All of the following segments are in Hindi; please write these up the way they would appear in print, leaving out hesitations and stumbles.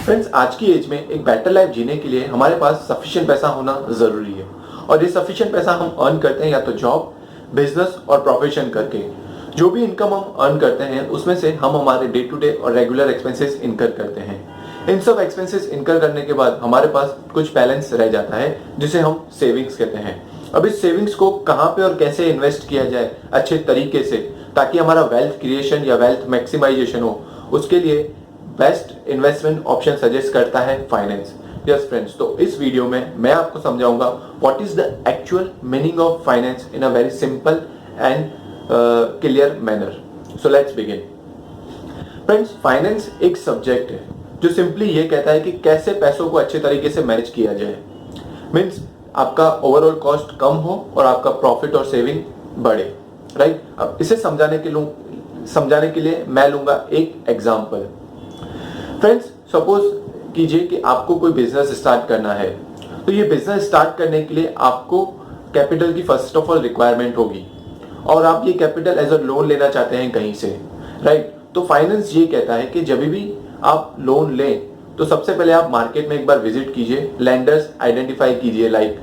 फ्रेंड्स, आज की एज में एक बेटर लाइफ जीने के लिए हमारे पास सफिशिएंट पैसा होना जरूरी है। और ये सफिशिएंट पैसा हम अर्न करते हैं या तो जॉब, बिजनेस और प्रोफेशन करके। जो भी इनकम हम अर्न करते हैं उसमें से हम हमारे डे टू डे और रेगुलर एक्सपेंसेस इनकर करते हैं। इन सब एक्सपेंसेस इनकर करने के बाद हमारे पास कुछ बैलेंस रह जाता है जिसे हम सेविंग्स कहते हैं। अब इस सेविंग्स को कहाँ पे और कैसे इन्वेस्ट किया जाए अच्छे तरीके से, ताकि हमारा वेल्थ क्रिएशन या वेल्थ मैक्सिमाइजेशन हो, उसके लिए बेस्ट इन्वेस्टमेंट ऑप्शन सजेस्ट करता है फाइनेंस। यस फ्रेंड्स, तो इस वीडियो में मैं आपको समझाऊंगा what is the actual meaning of finance in a very simple and clear manner. So let's begin. Friends, finance एक सब्जेक्ट है जो सिंपली ये कहता है कि कैसे पैसों को अच्छे तरीके से मैनेज किया जाए। मीन्स आपका ओवरऑल कॉस्ट कम हो और आपका प्रॉफिट और सेविंग बढ़े, राइट। अब इसे समझाने के लिए मैं लूंगा एक एग्जांपल। फ्रेंड्स, सपोज कीजिए कि आपको कोई बिजनेस स्टार्ट करना है, तो ये बिजनेस स्टार्ट करने के लिए आपको कैपिटल की फर्स्ट ऑफ ऑल रिक्वायरमेंट होगी और आप ये कैपिटल एज अ लोन लेना चाहते हैं कहीं से, राइट। तो फाइनेंस ये कहता है कि जब भी आप लोन लें तो सबसे पहले आप मार्केट में एक बार विजिट कीजिए, लेंडर्स आइडेंटिफाई कीजिए, like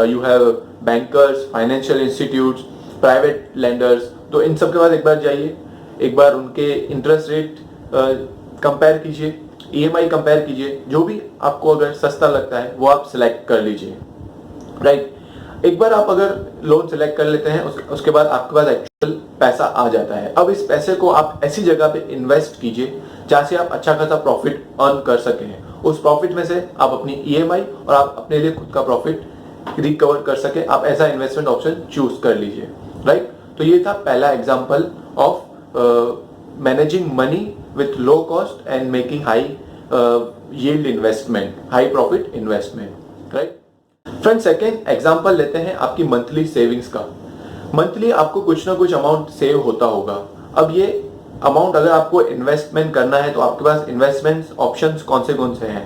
you have bankers, financial institutes, private lenders. तो इन सब के पास एक बार जाइए, एक बार उनके इंटरेस्ट रेट कंपेयर कीजिए, EMI कंपेयर कीजिए, जो भी आपको अगर सस्ता लगता है वो आप सिलेक्ट कर लीजिए, राइट। एक बार आप अगर लोन सिलेक्ट कर लेते हैं उसके बाद आपके पास एक्चुअल पैसा आ जाता है। अब इस पैसे को आप ऐसी जगह पे इन्वेस्ट कीजिए जहां से आप अच्छा खासा प्रॉफिट अर्न कर सकें। उस प्रॉफिट में से आप अपनी EMI और आप अपने लिए खुद का प्रॉफिट रिकवर कर सके, आप ऐसा इन्वेस्टमेंट ऑप्शन चूज कर लीजिए, राइट। तो ये था पहला example of managing money with low cost and making high yield investment, high profit investment, right? Friend, second example लेते हैं आपकी मंथली सेविंग्स का। मंथली आपको कुछ ना कुछ अमाउंट सेव होता होगा। अब ये अमाउंट अगर आपको इन्वेस्टमेंट करना है तो आपके पास इन्वेस्टमेंट ऑप्शंस कौन से हैं?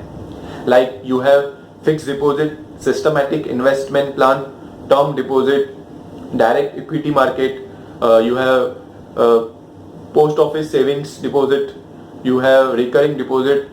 Like you have fix deposit, systematic investment plan, term deposit, direct equity market, you have post office savings deposit, you have recurring deposit,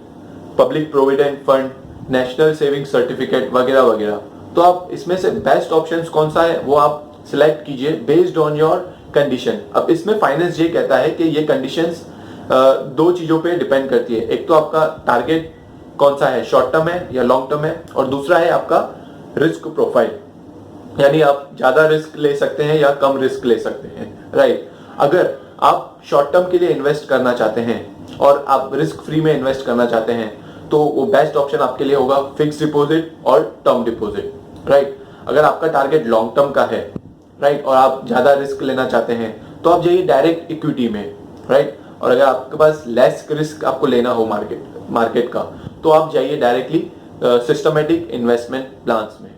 public provident fund, national saving certificate वगैरह वगैरह। तो आप इसमें से बेस्ट ऑप्शंस कौन सा है वो आप सिलेक्ट कीजिए बेस्ड ऑन योर कंडीशन। अब इसमें फाइनेंस ये कहता है कि ये कंडीशंस दो चीजों पे डिपेंड करती है। एक तो आपका टारगेट कौन सा है, शॉर्ट टर्म है या लॉन्ग टर्म है, और दूसरा है आपका रिस्क प्रोफाइल, यानी आप ज्यादा रिस्क ले सकते हैं या कम रिस्क ले सकते हैं, राइट। अगर आप शॉर्ट टर्म के लिए इन्वेस्ट करना चाहते हैं और आप रिस्क फ्री में इन्वेस्ट करना चाहते हैं तो वो बेस्ट ऑप्शन आपके लिए होगा फिक्स डिपॉजिट और टर्म डिपॉजिट, राइट। अगर आपका टारगेट लॉन्ग टर्म का है, राइट, और आप ज्यादा रिस्क लेना चाहते हैं तो आप जाइए डायरेक्ट इक्विटी में, राइट। और अगर आपके पास लेस रिस्क आपको लेना हो मार्केट का तो आप जाइए डायरेक्टली सिस्टमेटिक इन्वेस्टमेंट प्लान्स में,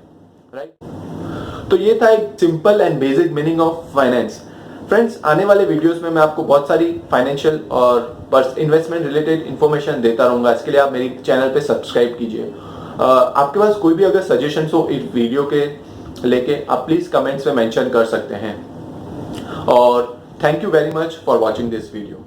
राइट। तो ये था एक simple and basic meaning of finance. Friends, आने वाले वीडियोस में मैं आपको बहुत सारी फाइनेंशियल और इन्वेस्टमेंट रिलेटेड इंफॉर्मेशन देता रहूंगा। इसके लिए आप मेरी चैनल पे सब्सक्राइब कीजिए। आपके पास कोई भी अगर सजेशंस हो इस वीडियो के लेके आप प्लीज कमेंट्स में मेंशन कर सकते हैं। और thank you very much for watching this video.